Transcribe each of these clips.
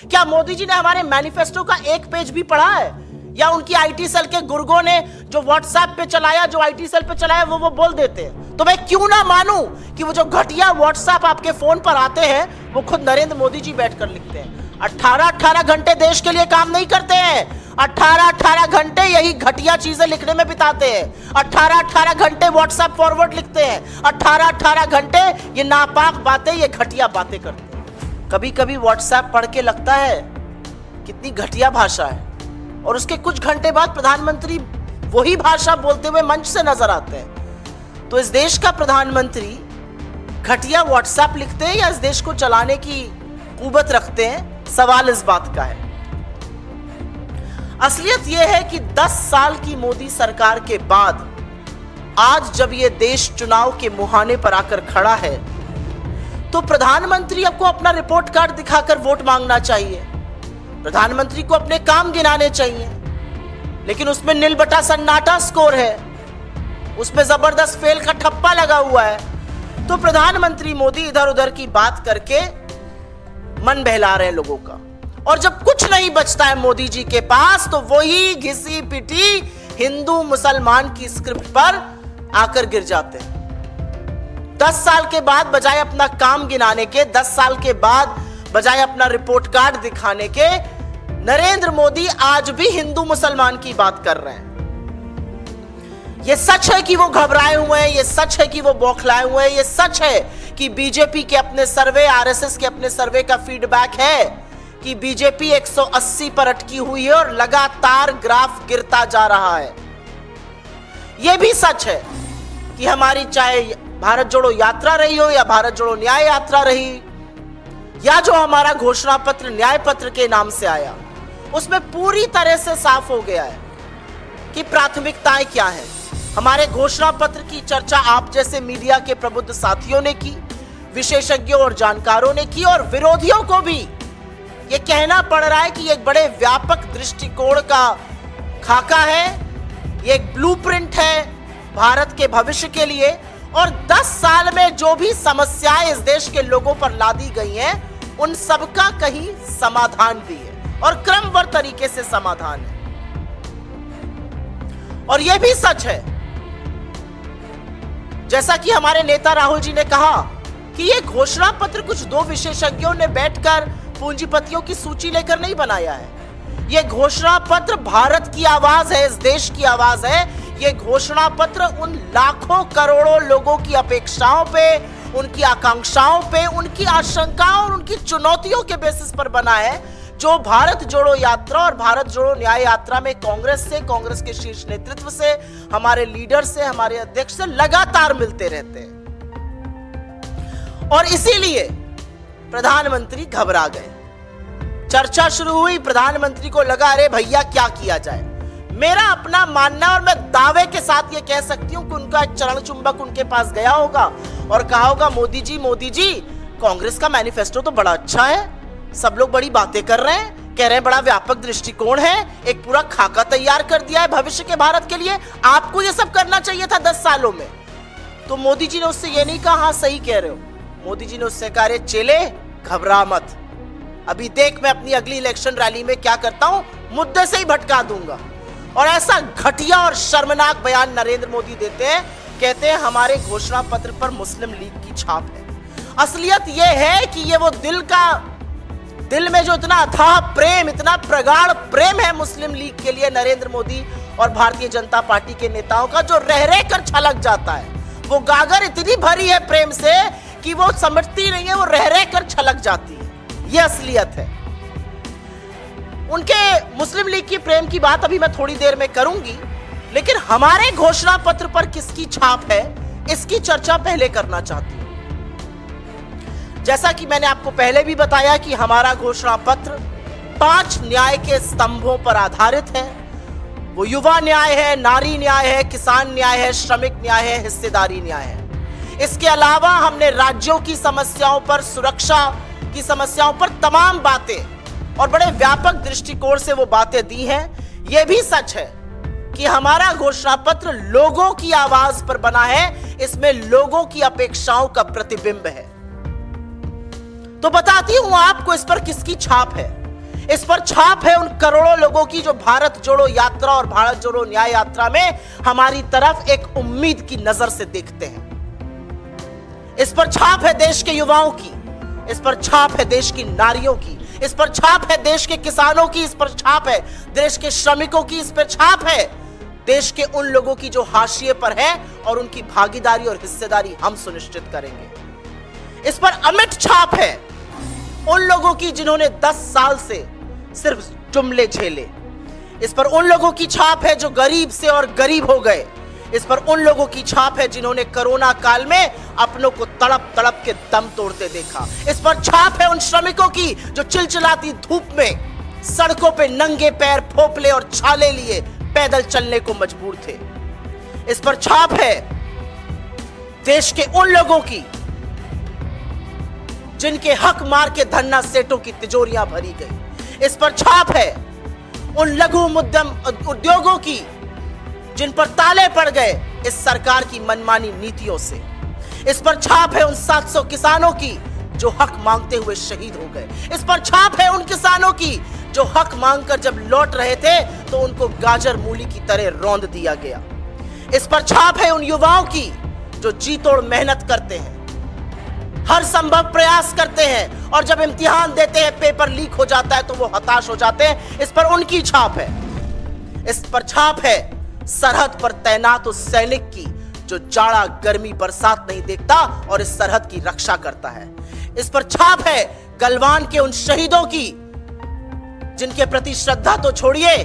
क्या मोदी जी ने हमारे मैनिफेस्टो का एक पेज भी पढ़ा है? या उनकी आईटी सेल के गुर्गों ने जो व्हाट्सएप पे चलाया, जो आईटी सेल पे चलाया, वो बोल देते हैं? तो मैं क्यों ना मानूं कि वो जो घटिया व्हाट्सएप आपके फोन पर आते हैं वो खुद नरेंद्र मोदी जी बैठकर लिखते हैं। 18-18 घंटे देश के लिए काम नहीं करते हैं, 18-18 घंटे यही घटिया चीजें लिखने में बिताते हैं, 18-18 घंटे व्हाट्सएप फॉरवर्ड लिखते हैं, 18-18 घंटे ये नापाक बातें, ये घटिया बातें करते हैं। कभी कभी व्हाट्सएप पढ़ के लगता है कितनी घटिया भाषा है, और उसके कुछ घंटे बाद प्रधानमंत्री वही भाषा बोलते हुए मंच से नजर आते हैं। तो इस देश का प्रधानमंत्री घटिया व्हाट्सएप लिखते हैं या इस देश को चलाने की कुवत रखते हैं? सवाल इस बात का है। असलियत यह है कि 10 साल की मोदी सरकार के बाद आज जब यह देश चुनाव के मुहाने पर आकर खड़ा है तो प्रधानमंत्री आपको अपना रिपोर्ट कार्ड दिखाकर वोट मांगना चाहिए, प्रधानमंत्री को अपने काम गिनाने चाहिए, लेकिन उसमें नील बटा सन्नाटा स्कोर है, उसमें जबरदस्त फेल का ठप्पा लगा हुआ है। तो प्रधानमंत्री मोदी इधर उधर की बात करके मन बहला रहे हैं लोगों का, और जब कुछ नहीं बचता है मोदी जी के पास तो वही घिसी पिटी हिंदू मुसलमान की स्क्रिप्ट पर आकर गिर जाते हैं। 10 साल के बाद बजाय अपना काम गिनाने के, 10 साल के बाद बजाय अपना रिपोर्ट कार्ड दिखाने के, नरेंद्र मोदी आज भी हिंदू मुसलमान की बात कर रहे हैं। यह सच है कि वो घबराए हुए हैं, यह सच है कि वो बौखलाए हुए हैं, यह सच है कि बीजेपी के अपने सर्वे, आरएसएस के अपने सर्वे का फीडबैक है कि बीजेपी 180 पर अटकी हुई है और लगातार ग्राफ गिरता जा रहा है। यह भी सच है कि हमारी चाहे भारत जोड़ो यात्रा रही हो या भारत जोड़ो न्याय यात्रा रही, या जो हमारा घोषणा पत्र न्याय पत्र के नाम से आया, उसमें पूरी तरह से साफ हो गया है कि प्राथमिकताएं क्या हैं। हमारे घोषणा पत्र की चर्चा आप जैसे मीडिया के प्रबुद्ध साथियों ने की, विशेषज्ञों और जानकारों ने की, और विरोधियों को भी यह कहना पड़ रहा है कि यह एक बड़े व्यापक दृष्टिकोण का खाका है, यह एक ब्लूप्रिंट है भारत के भविष्य के लिए, और 10 साल में जो भी समस्याएं इस देश के लोगों पर लादी गई हैं उन सबका कहीं समाधान भी है, और क्रमबद्ध तरीके से समाधान है। और यह भी सच है, जैसा कि हमारे नेता राहुल जी ने कहा, कि यह घोषणा पत्र कुछ 2 विशेषज्ञों ने बैठकर पूंजीपतियों की सूची लेकर नहीं बनाया है। यह घोषणा पत्र भारत की आवाज है, इस देश की आवाज है। यह घोषणा पत्र उन लाखों करोड़ों लोगों की अपेक्षाओं पे, उनकी आकांक्षाओं पे, उनकी आशंकाओं और उनकी चुनौतियों के बेसिस पर बना है, जो भारत जोड़ो यात्रा और भारत जोड़ो न्याय यात्रा में कांग्रेस से, कांग्रेस के शीर्ष नेतृत्व से, हमारे लीडर से, हमारे अध्यक्ष से लगातार मिलते रहते हैं। और इसीलिए प्रधानमंत्री घबरा गए। चर्चा शुरू हुई, प्रधानमंत्री को लगा अरे भैया क्या किया जाए। मेरा अपना मानना, और मैं दावे के साथ ये कह सकती हूं कि उनका एक चरण चुंबक उनके पास गया होगा और कहा होगा, मोदी जी कांग्रेस का मैनिफेस्टो तो बड़ा अच्छा है, सब लोग बड़ी बातें कर रहे हैं, कह रहे हैं बड़ा व्यापक दृष्टिकोण है, एक पूरा खाका तैयार कर दिया है भविष्य के भारत के लिए, आपको ये सब करना चाहिए था 10 सालों में। तो मोदी जी ने उससे ये नहीं कहा हाँ सही कह रहे हो, मोदी जी ने उससे कहा चेले घबरा मत, अभी देख मैं अपनी अगली इलेक्शन रैली में क्या करता हूं, मुद्दे से ही भटका दूंगा। और ऐसा घटिया और शर्मनाक बयान नरेंद्र मोदी देते हैं, कहते हैं हमारे घोषणा पत्र पर मुस्लिम लीग की छाप है। असलियत यह है कि ये वो दिल में जो इतना अथाह प्रेम, इतना प्रगाढ़ प्रेम है मुस्लिम लीग के लिए नरेंद्र मोदी और भारतीय जनता पार्टी के नेताओं का, जो रह रह कर छलक जाता है। वो गागर इतनी भरी है प्रेम से कि वो समझती नहीं है, वो रह रह कर छलक जाती है। ये असलियत है। उनके मुस्लिम लीग की प्रेम की बात अभी मैं थोड़ी देर में करूंगी, लेकिन हमारे घोषणा पत्र पर किसकी छाप है इसकी चर्चा पहले करना चाहती हूं। जैसा कि मैंने आपको पहले भी बताया कि हमारा घोषणा पत्र 5 न्याय के स्तंभों पर आधारित है। वो युवा न्याय है, नारी न्याय है, किसान न्याय है, श्रमिक न्याय है, हिस्सेदारी न्याय है। इसके अलावा हमने राज्यों की समस्याओं पर, सुरक्षा की समस्याओं पर तमाम बातें और बड़े व्यापक दृष्टिकोण से वो बातें दी हैं। यह भी सच है कि हमारा घोषणा पत्र लोगों की आवाज पर बना है, इसमें लोगों की अपेक्षाओं का प्रतिबिंब है। तो बताती हूं आपको इस पर किसकी छाप है। इस पर छाप है उन करोड़ों लोगों की जो भारत जोड़ो यात्रा और भारत जोड़ो न्याय यात्रा में हमारी तरफ एक उम्मीद की नजर से देखते हैं। इस पर छाप है देश के युवाओं की, इस पर छाप है देश की नारियों की, इस पर छाप है देश के किसानों की, इस पर छाप है देश के श्रमिकों की, इस पर छाप है देश के उन लोगों की जो हाशिए पर है और उनकी भागीदारी और हिस्सेदारी हम सुनिश्चित करेंगे। इस पर अमिट छाप है उन लोगों की जिन्होंने 10 साल से सिर्फ जुमले झेले। इस पर उन लोगों की छाप है जो गरीब से और गरीब हो गए। इस पर उन लोगों की छाप है जिन्होंने कोरोना काल में अपनों को तड़प तड़प के दम तोड़ते देखा। इस पर छाप है उन श्रमिकों की जो चिलचिलाती धूप में सड़कों पे नंगे पैर फोपले और छाले लिए पैदल चलने को मजबूर थे। इस पर छाप है देश के उन लोगों की जिनके हक मार के धन्ना सेठों की तिजोरियां भरी गई। इस पर छाप है उन लघु मध्यम उद्योगों की जिन पर ताले पड़ गए इस सरकार की मनमानी नीतियों से। इस पर छाप है उन 700 किसानों की जो हक मांगते हुए शहीद हो गए। इस पर छाप है उन किसानों की जो हक मांगकर जब लौट रहे थे तो उनको गाजर मूली की तरह रौंद दिया गया। इस पर छाप है उन युवाओं की जो जी तोड़ मेहनत करते हैं, हर संभव प्रयास करते हैं और जब इम्तिहान देते हैं पेपर लीक हो जाता है तो वो हताश हो जाते हैं। इस पर उनकी छाप है। इस पर छाप है सरहद पर तैनात उस सैनिक की जो जाड़ा गर्मी बरसात नहीं देखता और इस सरहद की रक्षा करता है। इस पर छाप है गलवान के उन शहीदों की जिनके प्रति श्रद्धा तो छोड़िए,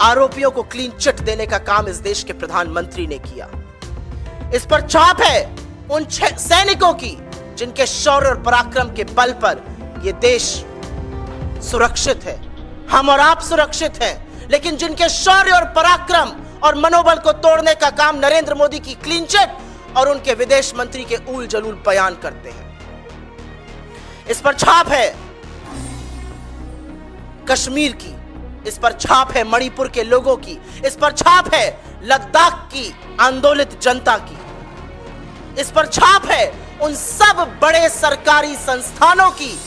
आरोपियों को क्लीन चिट देने का काम इस देश के प्रधानमंत्री ने किया। इस पर छाप है उन सैनिकों की जिनके शौर्य और पराक्रम के बल पर यह देश सुरक्षित है, हम और आप सुरक्षित हैं, लेकिन जिनके शौर्य और पराक्रम और मनोबल को तोड़ने का काम नरेंद्र मोदी की क्लीन चिट और उनके विदेश मंत्री के ऊल जलूल बयान करते हैं। इस पर छाप है कश्मीर की, इस पर छाप है मणिपुर के लोगों की, इस पर छाप है लद्दाख की आंदोलित जनता की, इस पर छाप है उन सब बड़े सरकारी संस्थानों की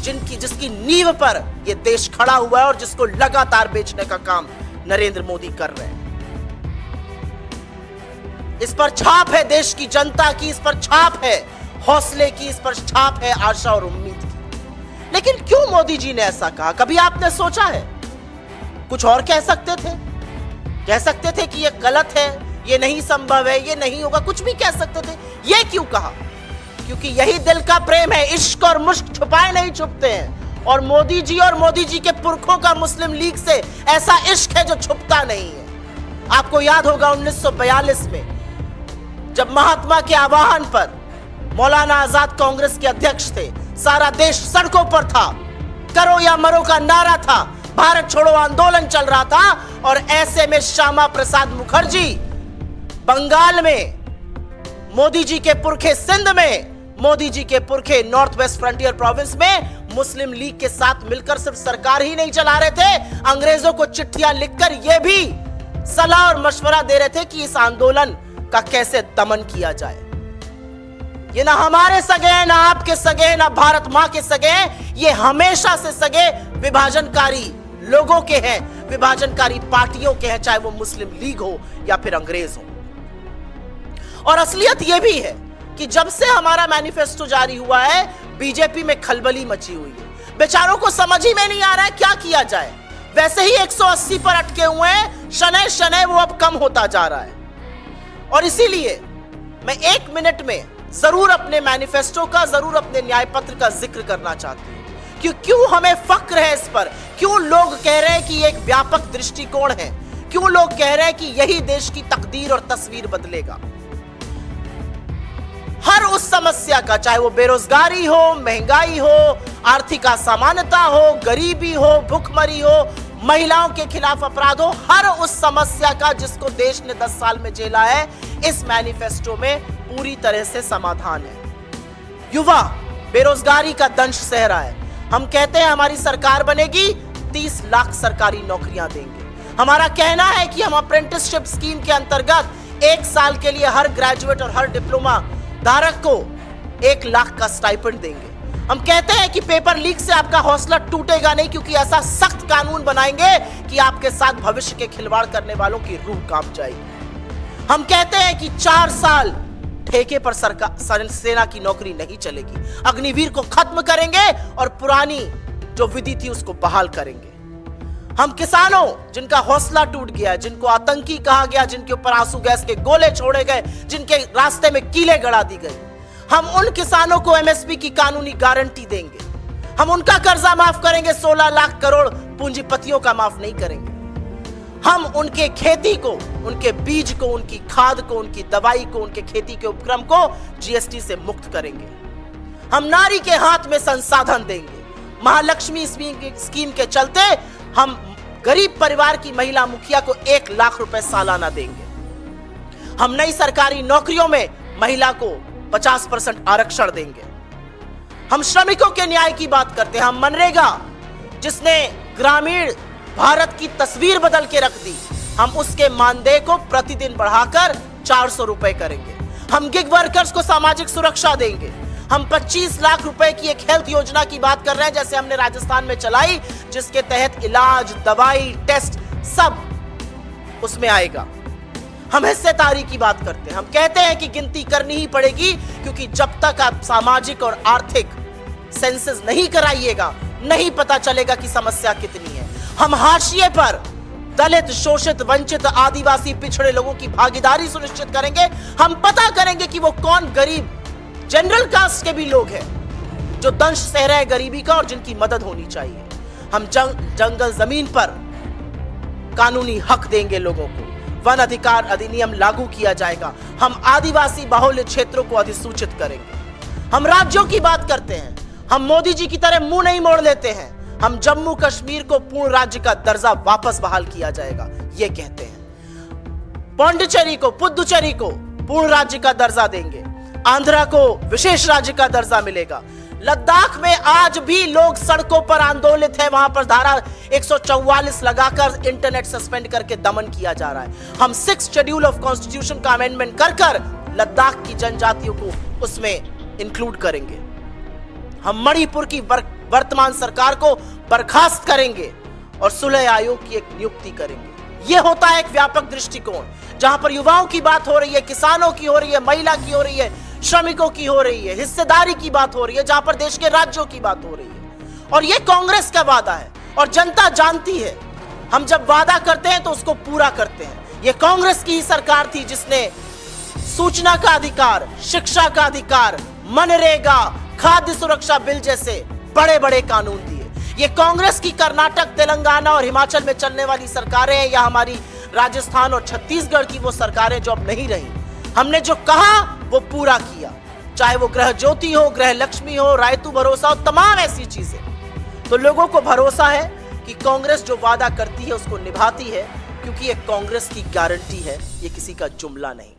जिसकी नींव पर यह देश खड़ा हुआ है और जिसको लगातार बेचने का काम नरेंद्र मोदी कर रहे हैं। इस पर छाप है देश की जनता की, इस पर छाप है हौसले की, इस पर छाप है आशा और उम्मीद की। लेकिन क्यों मोदी जी ने ऐसा कहा? कभी आपने सोचा है? कुछ और कह सकते थे, कह सकते थे कि यह गलत है, यह नहीं संभव है, यह नहीं होगा, कुछ भी कह सकते थे। यह क्यों कहा? क्योंकि यही दिल का प्रेम है। इश्क और मुश्क छुपाए नहीं छुपते हैं और मोदी जी और मोदी जी के पुरखों का मुस्लिम लीग से ऐसा इश्क है जो छुपता नहीं है। आपको याद होगा 1942 में जब महात्मा के आह्वान पर मौलाना आजाद कांग्रेस के अध्यक्ष थे, सारा देश सड़कों पर था, करो या मरो का नारा था, भारत छोड़ो आंदोलन चल रहा था और ऐसे में श्यामा प्रसाद मुखर्जी बंगाल में, मोदी जी के पुरखे सिंध में, मोदी जी के पुरखे नॉर्थ वेस्ट फ्रंटियर प्रोविंस में मुस्लिम लीग के साथ मिलकर सिर्फ सरकार ही नहीं चला रहे थे, अंग्रेजों को चिट्ठियां लिखकर यह भी सलाह और मशवरा दे रहे थे कि इस आंदोलन का कैसे दमन किया जाए। ये ना हमारे सगे हैं, ना आपके सगे हैं, ना भारत मां के सगे हैं, ये हमेशा से सगे विभाजनकारी लोगों के हैं, विभाजनकारी पार्टियों के हैं, चाहे वो मुस्लिम लीग हो या फिर अंग्रेज हो। और असलियत यह भी है कि जब से हमारा मैनिफेस्टो जारी हुआ है बीजेपी में खलबली मची हुई है। बेचारों को समझ ही में नहीं आ रहा है क्या किया जाए। वैसे ही 180 पर अटके हुए हैं, शनै शनै वो अब कम होता जा रहा है। और इसीलिए मैं 1 मिनट में जरूर अपने मैनिफेस्टो का, जरूर अपने न्याय पत्र का जिक्र करना चाहती हूं कि क्यों हमें फक्र है इस पर, क्यों लोग कह रहे हैं कि एक व्यापक दृष्टिकोण है, क्यों लोग कह रहे हैं कि यही देश की तकदीर और तस्वीर बदलेगा। हर उस समस्या का, चाहे वो बेरोजगारी हो, महंगाई हो, आर्थिक असमानता हो, गरीबी हो, भूखमरी हो, महिलाओं के खिलाफ अपराध हो, हर उस समस्या का जिसको देश ने 10 साल में झेला है, इस मैनिफेस्टो में पूरी तरह से समाधान है। युवा बेरोजगारी का दंश सह रहा है। हम कहते हैं हमारी सरकार बनेगी 30 लाख सरकारी नौकरियां देंगे। हमारा कहना है कि हम अप्रेंटिसशिप स्कीम के अंतर्गत 1 साल के लिए हर ग्रेजुएट और हर डिप्लोमा धारक को 1 लाख का स्टाइपेंड देंगे। हम कहते हैं कि पेपर लीक से आपका हौसला टूटेगा नहीं, क्योंकि ऐसा सख्त कानून बनाएंगे कि आपके साथ भविष्य के खिलवाड़ करने वालों की रूह कांप जाएगी। हम कहते हैं कि 4 साल ठेके पर सरकार सेना की नौकरी नहीं चलेगी, अग्निवीर को खत्म करेंगे और पुरानी जो विधि थी उसको बहाल करेंगे। हम किसानों जिनका हौसला टूट गया, जिनको आतंकी कहा गया, जिनके ऊपर आंसू गैस के गोले छोड़े गए, जिनके रास्ते में कीलें गड़ा दी गई, हम उन किसानों को एमएसपी की कानूनी गारंटी देंगे। हम उनका कर्जा माफ करेंगे, 16 लाख करोड़ पूंजीपतियों का माफ नहीं करेंगे। हम उनके खेती को, उनके बीज को, उनकी खाद को, उनकी दवाई को, उनके खेती के उपक्रम को जीएसटी से मुक्त करेंगे। हम नारी के हाथ में संसाधन देंगे। महालक्ष्मी स्कीम के चलते हम गरीब परिवार की महिला मुखिया को 1 लाख रुपए सालाना देंगे। हम नई सरकारी नौकरियों में महिला को 50% आरक्षण देंगे। हम श्रमिकों के न्याय की बात करते हैं। हम मनरेगा जिसने ग्रामीण भारत की तस्वीर बदल के रख दी, हम उसके मानदेय को प्रतिदिन बढ़ाकर 400 रुपए करेंगे। हम गिग वर्कर्स को सामाजिक सुरक्षा देंगे। हम 25 लाख रुपए की एक हेल्थ योजना की बात कर रहे हैं, जैसे हमने राजस्थान में चलाई, जिसके तहत इलाज, दवाई, टेस्ट सब उसमें आएगा। हम हिस्सेदारी की बात करते हैं। हम कहते हैं कि गिनती करनी ही पड़ेगी, क्योंकि जब तक आप सामाजिक और आर्थिक सेंसस नहीं कराइएगा, नहीं पता चलेगा कि समस्या कितनी है। हम हाशिए पर दलित, शोषित, वंचित, आदिवासी, पिछड़े लोगों की भागीदारी सुनिश्चित करेंगे। हम पता करेंगे कि वो कौन गरीब जनरल कास्ट के भी लोग हैं जो दंश सह रहे गरीबी का और जिनकी मदद होनी चाहिए। हम जंगल जमीन पर कानूनी हक देंगे लोगों को। वन अधिकार अधिनियम लागू किया जाएगा। हम आदिवासी बाहुल्य क्षेत्रों को अधिसूचित करेंगे। हम राज्यों की बात करते हैं। हम मोदी जी की तरह मुंह नहीं मोड़ लेते हैं। हम जम्मू कश्मीर को पूर्ण राज्य का दर्जा वापस बहाल किया जाएगा, ये कहते हैं। पांडिचेरी को, पुदुचेरी को पूर्ण राज्य का दर्जा देंगे। आंध्रा को विशेष राज्य का दर्जा मिलेगा। लद्दाख में आज भी लोग सड़कों पर आंदोलित हैं, वहां पर धारा 144 लगाकर इंटरनेट सस्पेंड करके दमन किया जा रहा है। हम 6th शेड्यूल ऑफ कॉन्स्टिट्यूशन का अमेंडमेंट कर लद्दाख की जनजातियों को उसमें इंक्लूड करेंगे। हम मणिपुर की वर्तमान सरकार को बर्खास्त करेंगे और सुलह आयोग की एक नियुक्ति करेंगे। यह होता है एक व्यापक दृष्टिकोण, जहां पर युवाओं की बात हो रही है, किसानों की हो रही है, महिला की हो रही है, श्रमिकों की हो रही है, हिस्सेदारी की बात हो रही है, जहां पर देश के राज्यों की बात हो रही है। और यह कांग्रेस का वादा है और जनता जानती है। हम जब वादा करते हैं तो उसको पूरा करते हैं। यह कांग्रेस की ही सरकार थी जिसने सूचना का अधिकार, शिक्षा का अधिकार, मनरेगा, खाद्य सुरक्षा बिल जैसे बड़े बड़े कानून दिए। ये कांग्रेस की कर्नाटक, तेलंगाना और हिमाचल में चलने वाली सरकारें हैं, या हमारी राजस्थान और छत्तीसगढ़ की वो सरकारें जो अब नहीं रही। हमने जो कहा वो पूरा किया, चाहे वो गृह ज्योति हो, गृह लक्ष्मी हो, रायतू भरोसा हो, तमाम ऐसी चीजें। तो लोगों को भरोसा है कि कांग्रेस जो वादा करती है उसको निभाती है, क्योंकि ये कांग्रेस की गारंटी है, ये किसी का जुमला नहीं।